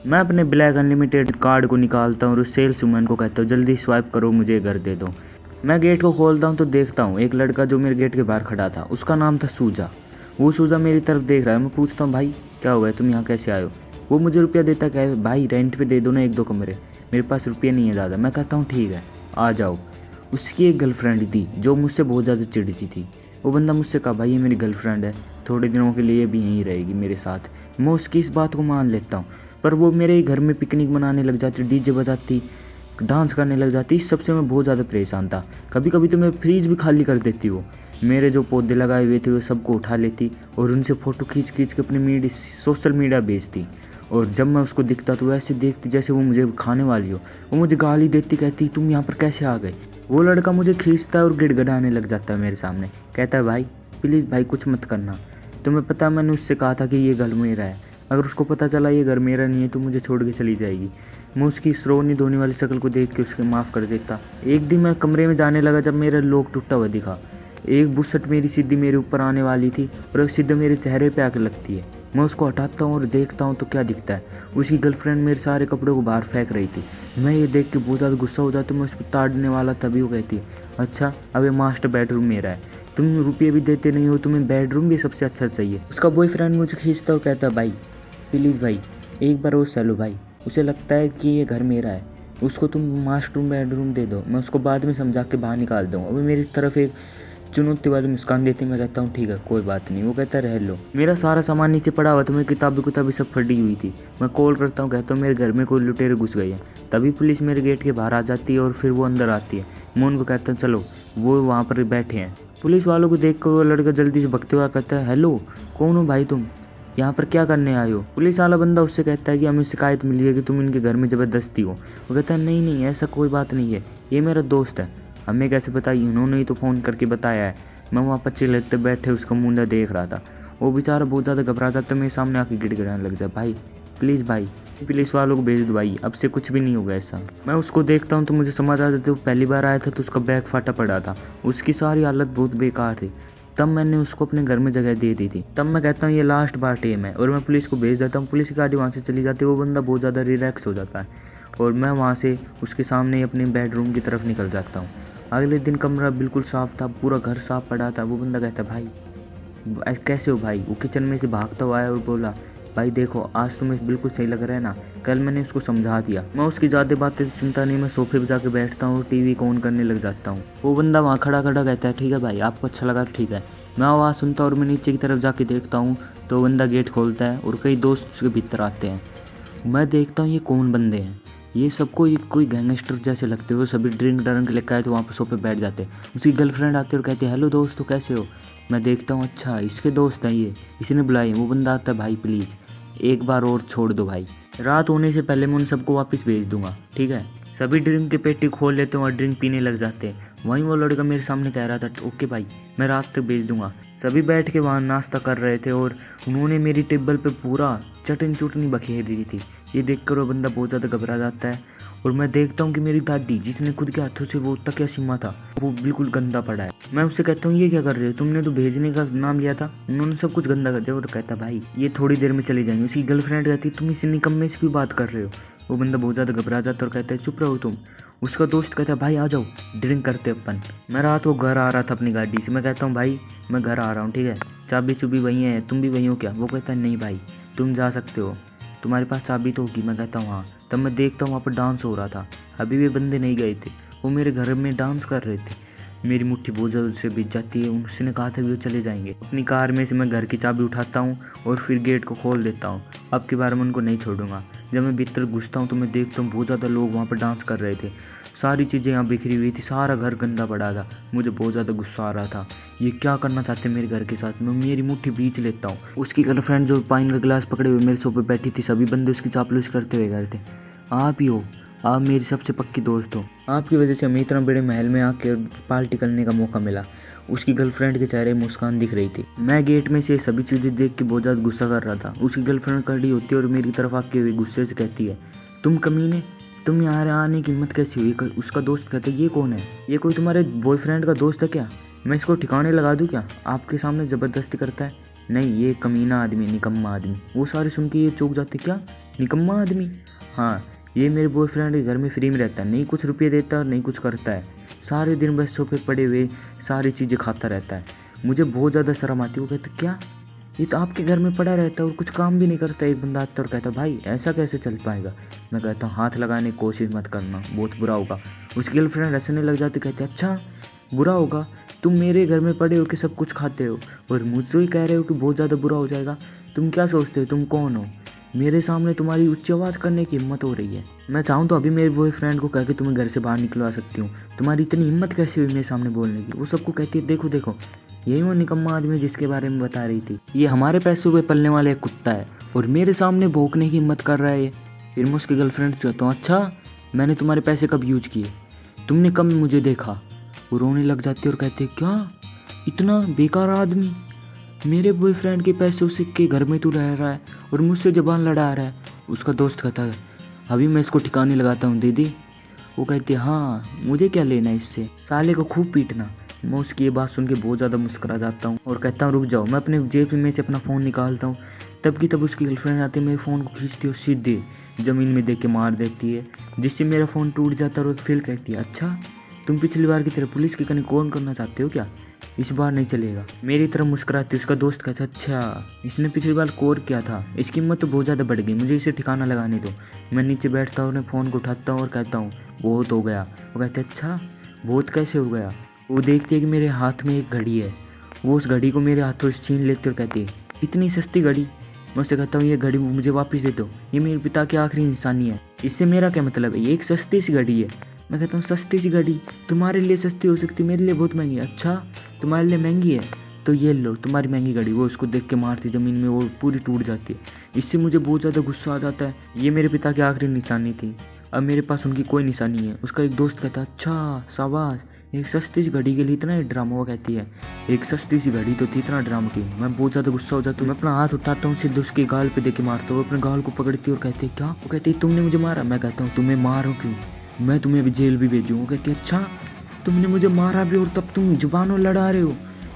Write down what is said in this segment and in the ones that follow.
मैं अपने black unlimited card को निकालता हूँ और उस सेल्समैन को कहता हूँ जल्दी स्वाइप करो, मुझे घर दे दो। मैं गेट को खोलता हूँ तो देखता हूँ एक लड़का जो मेरे गेट के बाहर खड़ा था, उसका नाम था सूजा। वो सूजा मेरी तरफ देख रहा है। मैं पूछता हूँ भाई क्या हुआ है, तुम यहाँ कैसे आए हो? वो मुझे रुपया देता है, भाई रेंट पे दे दो ना 1-2 कमरे, मेरे पास रुपये नहीं है ज़्यादा। मैं कहता हूँ ठीक है आ जाओ। उसकी एक गर्लफ्रेंड थी जो मुझसे बहुत ज़्यादा चिढ़ती थी। वो बंदा मुझसे कहा भाई ये मेरी गर्लफ्रेंड है, थोड़े दिनों के लिए भी यहीं रहेगी मेरे साथ। मैं उसकी इस बात को मान लेता हूँ, पर वो मेरे ही घर में पिकनिक मनाने लग जाती, डीजे बजाती, डांस करने लग जाती। इस सबसे मैं बहुत ज़्यादा परेशान था। कभी कभी तो मैं फ्रीज भी खाली कर देती। वो मेरे जो पौधे लगाए हुए थे वो सबको उठा लेती और उनसे फ़ोटो खींच खींच के अपने सोशल मीडिया भेजती। और जब मैं उसको दिखता तो वैसे देखती जैसे वो मुझे खाने वाली हो। वो मुझे गाली देती, कहती तुम यहाँ पर कैसे आ गए। वो लड़का मुझे खींचता है और गिड़गिड़ाने लग जाता है मेरे सामने, कहता है भाई प्लीज़ भाई कुछ मत करना। तुम्हें पता है मैंने उससे कहा था कि ये घर मेरा है, अगर उसको पता चला ये घर मेरा नहीं है तो मुझे छोड़ के चली जाएगी। मैं उसकी स्रोनी धोने वाली शक्ल को देख के उसके माफ़ कर देता। एक दिन मैं कमरे में जाने लगा जब मेरा लॉक टूटा हुआ दिखा। एक बुस्सट मेरी सीधी मेरे ऊपर आने वाली थी और वो सीधे मेरे चेहरे पे आकर लगती है। मैं उसको हटाता हूँ और देखता हूँ तो क्या दिखता है, उसकी गर्लफ्रेंड मेरे सारे कपड़ों को बाहर फेंक रही थी। मैं ये देख के बहुत ज़्यादा गुस्सा हो जाता हूँ। मैं उस पर ताड़ने वाला तभी वो कहती है अच्छा अब ये मास्टर बेडरूम मेरा है, तुम रुपये भी देते नहीं हो, तुम्हें बेडरूम भी सबसे अच्छा चाहिए। उसका बॉयफ्रेंड मुझे खींचता और कहता है भाई प्लीज़ भाई एक बार और चलो भाई, उसे लगता है कि ये घर मेरा है, उसको तुम मास्टर बेडरूम दे दो, मैं उसको बाद में समझा के बाहर निकाल दूँगा। वो मेरी तरफ एक चुनौती वाली मुस्कान देती। मैं कहता हूँ ठीक है कोई बात नहीं। वो कहता है रह लो। मेरा सारा सामान नीचे पड़ा हुआ था, मेरी किताबें सब फटी हुई थी। मैं कॉल करता हूँ, कहता हूँ मेरे घर में कोई लुटेरे घुस गए हैं। तभी पुलिस मेरे गेट के बाहर आ जाती है और फिर वो अंदर आती है। मैं उनको कहता हूँ चलो, वो वहाँ पर बैठे हैं। पुलिस वालों को देख कर वो लड़का जल्दी से भगते हुआ कहता है हेलो कौन हो भाई तुम, यहाँ पर क्या करने आए हो? पुलिस वाला बंदा उससे कहता है कि हमें शिकायत मिली है कि तुम इनके घर में ज़बरदस्ती हो। वो कहता है नहीं नहीं ऐसा कोई बात नहीं है, ये मेरा दोस्त है। हमें कैसे बताई, उन्होंने ही तो फ़ोन करके बताया है। मैं वहाँ पर चिल्लाते बैठे उसका मुंडा देख रहा था। वो बेचारा बहुत ज़्यादा घबरा जाता, मेरे सामने आके गिड़गिड़ाने लग जाए भाई प्लीज़ भाई पुलिस वालों को भेज दो भाई, अब से कुछ भी नहीं होगा ऐसा। मैं उसको देखता हूँ तो मुझे समझ आ जाता है वो पहली बार आया था तो उसका बैग फाटा पड़ा था, उसकी सारी हालत बहुत बेकार थी। तब मैंने उसको अपने घर में जगह दे दी थी। तब मैं कहता हूँ ये लास्ट बार टेम है और मैं पुलिस को भेज देता हूँ। पुलिस की गाड़ी वहाँ से चली जाती है। वो बंदा बहुत ज़्यादा रिलैक्स हो जाता है और मैं वहाँ से उसके सामने अपने बेडरूम की तरफ निकल जाता हूँ। अगले दिन कमरा बिल्कुल साफ़ था, पूरा घर साफ़ पड़ा था। वो बंदा कहता भाई कैसे हो भाई? वो किचन में से भागता हुआ आया और बोला भाई देखो आज तुम्हें बिल्कुल सही लग रहा है ना, कल मैंने उसको समझा दिया। मैं उसकी ज़्यादा बातें सुनता नहीं, मैं सोफे पे जाके बैठता हूँ और टीवी को ऑन करने लग जाता हूँ। वो बंदा वहाँ खड़ा खड़ा कहता है ठीक है भाई आपको अच्छा लगा ठीक है। मैं आवाज़ सुनता और मैं नीचे की तरफ जाके देखता हूँ तो बंदा गेट खोलता है और कई दोस्त उसके भीतर आते हैं। मैं देखता हूँ ये कौन बंदे हैं, ये सबको ये कोई गैंगस्टर जैसे लगते हो। सभी ड्रिंक ड्रंक लेकर आए तो वहाँ पर सोफे बैठ जाते हैं। उसकी गर्लफ्रेंड आती है और कहती है हेलो दोस्तों कैसे हो? मैं देखता हूँ अच्छा इसके दोस्त हैं ये, इसी ने बुलाए। वो बंदा आता है भाई प्लीज़ एक बार और छोड़ दो भाई, रात होने से पहले मैं उन सबको वापस भेज दूंगा ठीक है। सभी ड्रिंक की पेटी खोल लेते हैं और ड्रिंक पीने लग जाते हैं। वहीं वो लड़का मेरे सामने कह रहा था ओके भाई मैं रात तक भेज दूंगा। सभी बैठ के वहाँ नाश्ता कर रहे थे और उन्होंने मेरी टेबल पे पूरा चटनी चुटनी बखेर दी थी। ये देखकर वो बंदा बहुत ज़्यादा घबरा जाता है और मैं देखता हूँ कि मेरी दादी जिसने खुद के हाथों से वो तकिया सीमा था वो बिल्कुल गंदा पड़ा है। मैं उससे कहता हूँ ये क्या कर रहे हो, तुमने तो भेजने का नाम लिया था, उन्होंने सब कुछ गंदा कर दिया। वो तो कहता भाई ये थोड़ी देर में चले जाएंगे। उसकी गर्लफ्रेंड कहती तुम इस निकम्मे से भी बात कर रहे हो। वो बंदा बहुत ज़्यादा घबरा जाता और कहता है चुप रहो तुम। उसका दोस्त कहता है भाई आ जाओ ड्रिंक करते अपन। मैं रात को घर आ रहा था अपनी गाड़ी से। मैं कहता हूँ भाई मैं घर आ रहा हूँ ठीक है, चाबी चुबी वहीं है, तुम भी वहीं हो क्या? वो कहता है नहीं भाई तुम जा सकते हो, तुम्हारे पास चाबी तो होगी। मैं कहता हूँ हाँ। तब मैं देखता हूँ वहाँ पर डांस हो रहा था, अभी भी बंदे नहीं गए थे, वो मेरे घर में डांस कर रहे थे। मेरी मुट्ठी बहुत ज़्यादा से बिछ जाती है। उसने कहा था कि वो चले जाएंगे। अपनी कार में से मैं घर की चाबी उठाता हूँ और फिर गेट को खोल देता हूँ। अब की बार मैं उनको नहीं छोड़ूंगा। जब मैं भीतर घुसता हूँ तो मैं देखता हूँ बहुत ज़्यादा लोग वहाँ पर डांस कर रहे थे, सारी चीज़ें यहाँ बिखरी हुई थी, सारा घर गंदा पड़ा था। मुझे बहुत ज़्यादा गुस्सा आ रहा था, ये क्या करना चाहते मेरे घर के साथ। मैं मेरी मुट्ठी बीच लेता हूँ। उसकी गर्लफ्रेंड जो पानी का गिलास पकड़े हुए मेरे सोफे बैठी थी, सभी बंदे उसकी चापलूसी करते हुए गए थे। आप ही हो, आप मेरी सबसे पक्की दोस्त हो, आपकी वजह से हमें इतना बड़े महल में आके पार्टी करने का मौका मिला। उसकी गर्लफ्रेंड के चेहरे मुस्कान दिख रही थी। मैं गेट में से सभी चीज़ें देख के बहुत ज़्यादा गुस्सा कर रहा था। उसकी गर्लफ्रेंड खड़ी होती है और मेरी तरफ आके हुए गुस्से से कहती है तुम कमीने, तुम यहाँ आने की हिम्मत कैसी हुई? उसका दोस्त कहता है ये कौन है, ये कोई तुम्हारे बॉयफ्रेंड का दोस्त है क्या? मैं इसको ठिकाने लगा दूँ क्या? आपके सामने ज़बरदस्ती करता है। नहीं ये कमीना आदमी, निकम्मा आदमी। वो सारे सुन के ये चौंक जाते क्या निकम्मा आदमी। हाँ, ये मेरे बॉयफ्रेंड के घर में फ्री में रहता है, नहीं कुछ रुपये देता और नहीं कुछ करता है, सारे दिन बस सोफे पड़े हुए सारी चीज़ें खाता रहता है। मुझे बहुत ज़्यादा शर्म आती है। वो कहते क्या, ये तो आपके घर में पड़ा रहता है और कुछ काम भी नहीं करता। एक बंदा आता और कहता भाई ऐसा कैसे चल पाएगा। मैं कहता हूँ हाथ लगाने की कोशिश मत करना, बहुत बुरा होगा। उसकी गर्लफ्रेंड हंसने लग जाती, कहते अच्छा बुरा होगा, तुम मेरे घर में पड़े हो कि सब कुछ खाते हो और मुझसे ही कह रहे हो कि बहुत ज़्यादा बुरा हो जाएगा। तुम क्या सोचते हो, तुम कौन हो, मेरे सामने तुम्हारी उच्च आवाज़ करने की हिम्मत हो रही है। मैं चाहूँ तो अभी मेरे बॉयफ्रेंड को कह के तुम्हें घर से बाहर निकलवा सकती हूँ, तुम्हारी इतनी हिम्मत कैसे हुई मेरे सामने बोलने की। वो सबको कहती है देखो देखो, यही वो निकम्मा आदमी जिसके बारे में बता रही थी, ये हमारे पैसों पे पलने वाले एक कुत्ता है और मेरे सामने भौंकने की हिम्मत कर रहा है ये। फिर मैं उसकी गर्लफ्रेंड से कहता हूँ अच्छा मैंने तुम्हारे पैसे कब यूज किए, तुमने कब मुझे देखा। वो रोने लग जाती है और कहते क्या इतना बेकार आदमी, मेरे बॉयफ्रेंड के पैसे उसी के घर में तू रह रहा है और मुझसे ज़बान लड़ा रहा है। उसका दोस्त कहता है अभी मैं इसको ठिकाने लगाता हूँ दीदी। वो कहती है हाँ मुझे क्या लेना है इससे, साले को खूब पीटना। मैं उसकी ये बात सुन के बहुत ज़्यादा मुस्कुरा जाता हूँ और कहता हूँ रुक जाओ। मैं अपने जेब में से अपना फ़ोन निकालता हूँ, तब की तब उसकी गर्लफ्रेंड आती है, मेरे फ़ोन को खींचती है और सीधे ज़मीन में देख के मार देती है, जिससे मेरा फ़ोन टूट जाता है। और फिर कहती है अच्छा तुम पिछली बार की तरह पुलिस की कहीं कॉल करना चाहते हो क्या, इस बार नहीं चलेगा। मेरी तरफ मुस्कुराती। उसका दोस्त कहता अच्छा इसने पिछली बार कोर किया था, इसकी हिम्मत तो बहुत ज़्यादा बढ़ गई, मुझे इसे ठिकाना लगाने दो। मैं नीचे बैठता हूँ और फ़ोन को उठाता हूँ और कहता हूँ बहुत हो गया। वो कहते अच्छा बहुत कैसे हो गया। वो देखती है कि मेरे हाथ में एक घड़ी है, वो उस घड़ी को मेरे हाथों से छीन लेते और कहती है इतनी सस्ती घड़ी। मैं उससे कहता हूँ ये घड़ी मुझे वापस दे दो, ये मेरे पिता की आखिरी निशानी है, इससे मेरा क्या मतलब है, ये एक सस्ती सी घड़ी है। मैं कहता हूँ सस्ती सी घड़ी तुम्हारे लिए सस्ती हो सकती, मेरे लिए बहुत महंगी है। अच्छा तुम्हारे लिए महंगी है तो ये लो तुम्हारी महंगी घड़ी। वो उसको देख के मारती ज़मीन में, वो पूरी टूट जाती है। इससे मुझे बहुत ज़्यादा गुस्सा आ जाता है, ये मेरे पिता की आखिरी निशानी थी, अब मेरे पास उनकी कोई निशानी है। उसका एक दोस्त कहता है अच्छा शाबाश, एक सस्ती सी घड़ी के लिए इतना ही ड्रामा। वो कहती है एक सस्ती सी घड़ी तो थी, इतना ड्रामा की। मैं बहुत ज़्यादा गुस्सा हो जाता हूँ, मैं अपना हाथ उठाता हूँ, सीधे उसके गाल पे देके मारता हूँ। अपने गाल को पकड़ती है और कहती है क्या। वो कहती है तुमने मुझे मारा। मैं कहता हूँ तुम्हें मारो क्यों, मैं तुम्हें अभी जेल भी भेजूँ। वो कहती है अच्छा तुमने मुझे मारा भी और तब तुम जुबानों लड़ा रहे हो,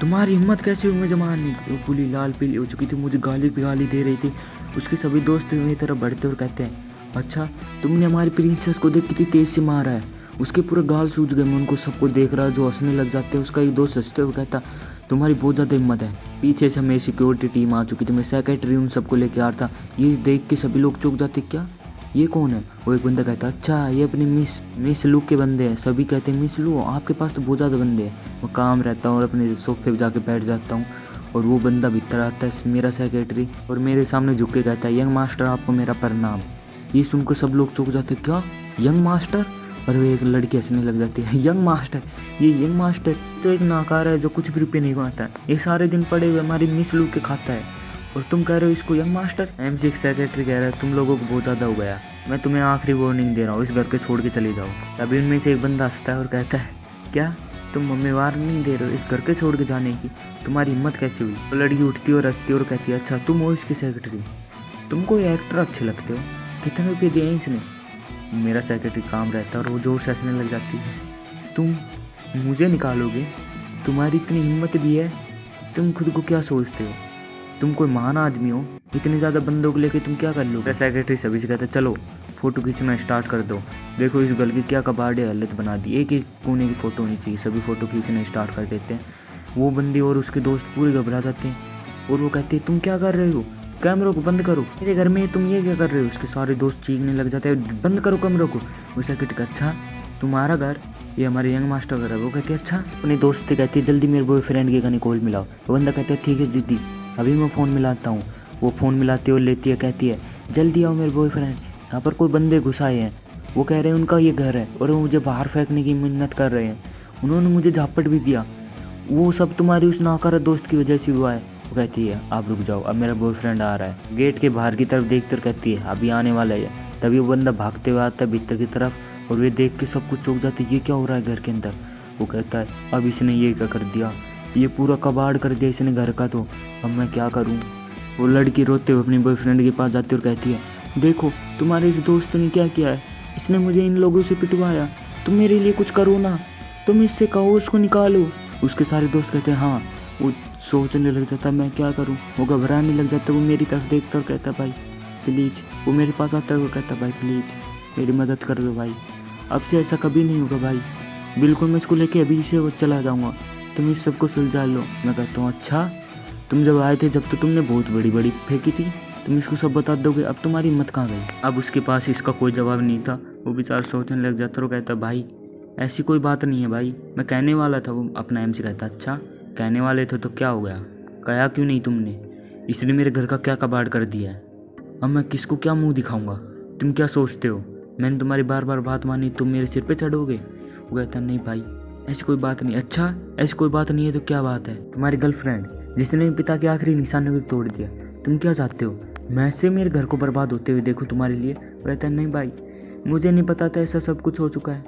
तुम्हारी हिम्मत कैसे हुई मुझे मारने की। वो पूरी लाल पीली हो चुकी थी, मुझे गाली पे गाली दे रही थी। उसके सभी दोस्त मेरी तरफ बढ़ते और कहते हैं अच्छा तुमने हमारी प्रिंसेस को देख कितनी तेज़ से मारा है, उसके पूरे गाल सूज गए। मैं उनको सबको देख रहा जो हंसने लग जाते हैं। उसका एक दोस्त हंसते हुए कहता तुम्हारी बहुत ज़्यादा हिम्मत है। पीछे से हमें सिक्योरिटी टीम आ चुकी थी, मैं सेक्रेटरी उन सबको लेके आ रहा था। ये देख के सभी लोग चौंक जाते क्या ये कौन है। वो एक बंदा कहता अच्छा ये अपनी मिस लू के बंदे हैं। सभी कहते हैं मिस लू आपके पास तो बहुत ज़्यादा बंदे हैं। मैं काम रहता हूँ और अपने सोफे पर जाके बैठ जाता हूँ और वो बंदा भीतर आता है मेरा सेक्रेटरी और मेरे सामने झुक के कहता है यंग मास्टर आपको मेरा प्रणाम। ये सुनकर सब लोग चौंक जाते क्या यंग मास्टर। और वो एक लड़की हंसने लग जाती है यंग मास्टर, ये यंग मास्टर तो एक नाकार है जो कुछ भी रुपये नहीं कमाता है, ये सारे दिन पड़े हुए हमारी मिस लू के खाता है और तुम कह रहे हो इसको यंग मास्टर। MC सेक्रेटरी कह रहा है तुम लोगों को बहुत ज़्यादा हो गया, मैं तुम्हें आखिरी वार्निंग दे रहा हूँ, इस घर के छोड़ के चले जाओ। तभी उनमें से एक बंदा हंसता है और कहता है क्या तुम हमें वार्निंग दे रहे हो इस घर के छोड़ के जाने की, तुम्हारी हिम्मत कैसे हुई। वो लड़की उठती और हंसती और कहती है अच्छा तुम हो इसके सेक्रेटरी, तुमको ये एक्टर अच्छे लगते हो, कितने रुपये दिए इसने। मेरा सेक्रेटरी काम रहता है और वो जोर से हंसने लग जाती है तुम मुझे निकालोगे, तुम्हारी इतनी हिम्मत भी है, तुम खुद को क्या सोचते हो, तुम कोई महान आदमी हो, इतने ज़्यादा बंदों को लेके तुम क्या कर लोगे। सेक्रेटरी सभी से कहता है चलो फ़ोटो खींचना स्टार्ट कर दो, देखो इस गल की क्या कबाड़े हालत बना दी, एक एक कोने की फ़ोटो होनी चाहिए। सभी फ़ोटो खींचना स्टार्ट कर देते हैं। वो बंदी और उसके दोस्त पूरे घबरा जाते हैं और वो कहते हैं तुम क्या कर रहे हो, कैमरों को बंद करो, मेरे घर में तुम ये क्या कर रहे हो। उसके सारे दोस्त चीखने लग जाते हैं बंद करो कैमरों को। वो सेक्रेटरी अच्छा तुम्हारा घर, ये हमारे यंग मास्टर घर है। वो कहती है अच्छा, अपने दोस्त से कहती है जल्दी मेरे बॉयफ्रेंड के कहीं कॉल मिलाओ। वो बंदा कहता है ठीक है दीदी अभी मैं फ़ोन मिलाता हूँ। वो फ़ोन मिलाती है और लेती है, कहती है जल्दी आओ मेरे बॉयफ्रेंड, यहाँ पर कोई बंदे घुस आए हैं, वो कह रहे हैं उनका ये घर है और वो मुझे बाहर फेंकने की मिन्नत कर रहे हैं, उन्होंने मुझे झापट भी दिया, वो सब तुम्हारी उस नाकारा दोस्त की वजह से हुआ है। वो कहती है आप रुक जाओ अब मेरा बॉयफ्रेंड आ रहा है। गेट के बाहर की तरफ देखते और कहती है अभी आने वाला है। तभी वो बंदा भागते हुए आता है भीतर की तरफ और वे देख के सब कुछ चौंक जाते ये क्या हो रहा है घर के अंदर। वो कहता है अब इसने ये क्या कर दिया, ये पूरा कबाड़ कर दिया इसने घर का, तो अब मैं क्या करूँ। वो लड़की रोते हुए अपने बॉयफ्रेंड के पास जाती और कहती है देखो तुम्हारे इस दोस्त ने क्या किया है, इसने मुझे इन लोगों से पिटवाया, तुम मेरे लिए कुछ करो ना, तुम इससे कहो उसको निकालो। उसके सारे दोस्त कहते हैं हाँ। वो सोचने लग जाता मैं क्या करूं। वो घबराने लग जाता, वो मेरी तरफ देखता और कहता भाई प्लीज़। वो मेरे पास आता है, वो कहता भाई प्लीज़ मेरी मदद कर दो भाई, अब से ऐसा कभी नहीं होगा भाई, बिल्कुल मैं इसको लेके अभी से वो चला जाऊँगा, तुम इस सबको सुलझा लो। मैं कहता हूँ अच्छा, तुम जब आए थे जब तो तुमने बहुत बड़ी बड़ी फेंकी थी, तुम इसको सब बता दोगे, अब तुम्हारी हिम्मत कहाँ गई। अब उसके पास इसका कोई जवाब नहीं था, वो बेचारा सोचने लग जाता और कहता भाई ऐसी कोई बात नहीं है भाई, मैं कहने वाला था। वो अपना एम से कहता अच्छा कहने वाले थे तो क्या हो गया, कहा क्यों नहीं तुमने, इसने मेरे घर का क्या कबाड़ कर दिया है, अब मैं किसको क्या मुंह दिखाऊंगा, तुम क्या सोचते हो मैंने तुम्हारी बार बार बात मानी तुम मेरे सिर पे चढ़ोगे। वो कहता नहीं भाई ऐसी कोई बात नहीं। अच्छा ऐसी कोई बात नहीं है तो क्या बात है, तुम्हारी गर्लफ्रेंड जिसने मेरे पिता के आखिरी निशाने को तोड़ दिया, तुम क्या चाहते हो मैं से मेरे घर को बर्बाद होते हुए देखूं तुम्हारे लिए। वो कहता नहीं भाई मुझे नहीं पता था ऐसा सब कुछ हो चुका है,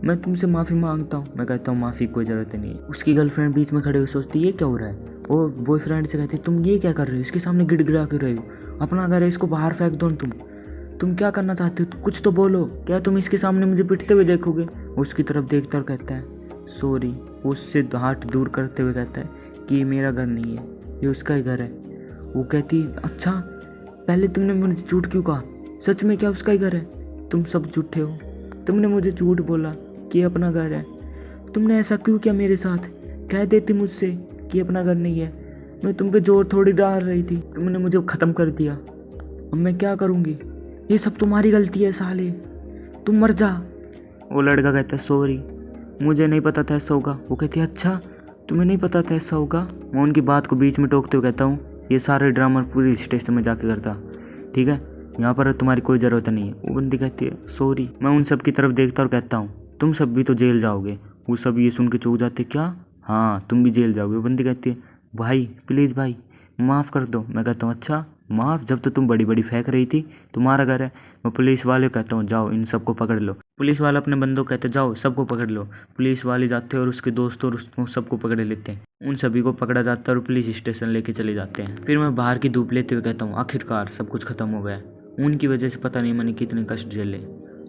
मैं तुमसे माफ़ी मांगता हूँ। मैं कहता हूँ माफ़ी कोई ज़रूरत नहीं है। उसकी गर्लफ्रेंड बीच में खड़े हुए सोचती ये क्या हो रहा है, वो बॉयफ्रेंड से कहती तुम ये क्या कर रहे हो, इसके सामने गिड़गिड़ा कर रहे हो, अपना घर है इसको बाहर फेंक दो तुम क्या करना चाहते हो, कुछ तो बोलो, क्या तुम इसके सामने मुझे पिटते हुए देखोगे। उसकी तरफ देखता और कहता है सॉरी, उससे हाथ दूर करते हुए कहता है कि ये मेरा घर नहीं है, ये उसका ही घर है। वो कहती अच्छा पहले तुमने मुझे झूठ क्यों कहा, सच में क्या उसका ही घर है, तुम सब झूठे हो, तुमने मुझे झूठ बोला कि अपना घर है, तुमने ऐसा क्यों किया मेरे साथ, कह देती मुझसे कि अपना घर नहीं है, मैं तुम पे जोर थोड़ी डाल रही थी, तुमने मुझे ख़त्म कर दिया, अब मैं क्या करूँगी, ये सब तुम्हारी गलती है साले, तुम मर जा। वो लड़का कहता है सॉरी मुझे नहीं पता था ऐसा होगा। वो कहती है अच्छा तुम्हें नहीं पता था ऐसा होगा। मैं उनकी बात को बीच में टोकते हुए कहता हूँ ये सारे ड्रामा पुलिस स्टेशन में जाके करता, ठीक है, यहाँ पर तुम्हारी कोई ज़रूरत नहीं है। वो बंदी कहती है सॉरी। मैं उन सब की तरफ देखता और कहता हूँ तुम सब भी तो जेल जाओगे। वो सब ये सुन के चौंक जाते क्या, हाँ तुम भी जेल जाओगे। वो बंदी कहती है भाई प्लीज़ भाई माफ़ कर दो। मैं कहता हूँ अच्छा माफ़, जब तो तुम बड़ी बड़ी फेंक रही थी तुम्हारा घर है। मैं पुलिस वाले कहता हूँ जाओ इन सबको पकड़ लो। पुलिस वाला अपने बंदों कहते जाओ सबको पकड़ लो। पुलिस वाले जाते हैं और उसके दोस्त और उसको सबको पकड़ लेते हैं। उन सभी को पकड़ा जाता है और पुलिस स्टेशन लेके चले जाते हैं। फिर मैं बाहर की धूप लेते हुए कहता हूँ आखिरकार सब कुछ खत्म हो गया, उनकी वजह से पता नहीं मैंने कितने कष्ट झेले,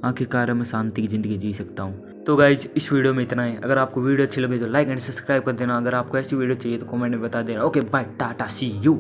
आखिरकार मैं शांति की ज़िंदगी जी सकता हूँ। तो गाइज इस वीडियो में इतना है। अगर आपको वीडियो अच्छी लगे तो लाइक एंड सब्सक्राइब कर देना। अगर आपको ऐसी वीडियो चाहिए तो कमेंट में बता देना। Okay bye tata see you.